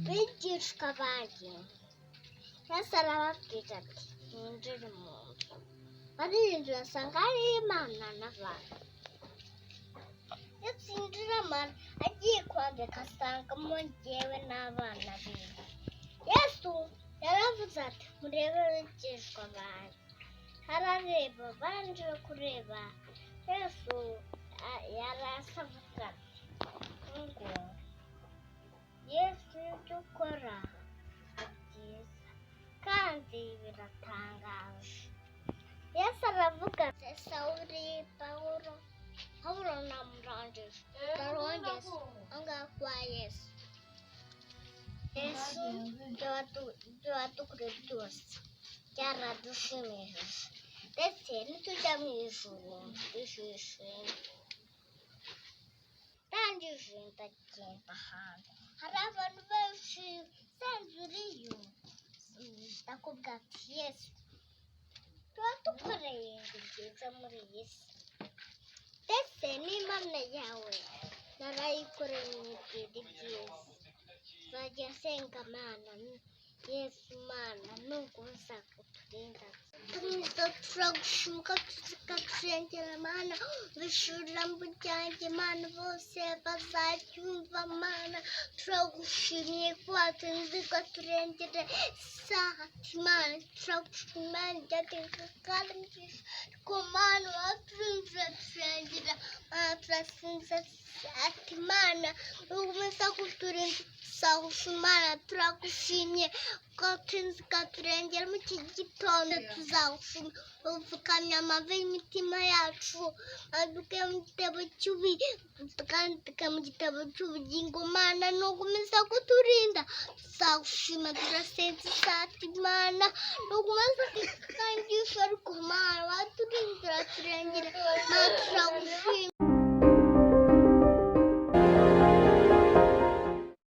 bigishwa banjye Yesu arababwira ati mwinjire mu nzu barinjira asanga hariyo Imana n'abantu Yesu yinjiramo agiye kwandika asangamo jyewe n'abana biwe Yesu yaravuze ati murebe abigishwa banjye arareba banjira kureba Yesu yarasavuga ati ngo Yesu ibyo ukora ni byiza kandi biratangaje Yesu aravuga ati Sawuli Pawulo namurangije ndarongeza angaha kwa Yesu ibyo wadukoreye byose byaradushimishije ndetse nitujya mu ijuru tuzishime ndangije ndagenda ahantu hari abantu benshi sanze uriyo ndakubwira ati Yesu tuba dukoreye ibintu byiza muri iyi si ndetse n'Imana yawe narayikoreye ibintu byiza nzajya nsenga Mana Yesu Mana nubwo uzakuturinda turagushimira tukakurengera Mana bishura ijambo ryanjye Mana bose bazaryumva Mana turagushimiye ko watunze ukaturengera isahati Mana turagushimira Mana ryatinze kandi ko Mana waturinze uraturengera Mana turasinze ati Mana ukomeza kuturinda Imana turagushimye ko watunze ukaturengera mu iki gitondo tuzagushimira upfukamye amavi y'imitima yacu aduke mu gitabo tukandika mu gitabo cy'ubugingo Mana nukomeza kuturinda tuzagushima turasenza isati Mana nukomeza kukangisha ariko Mana waturinda uraturengera Mana turagushima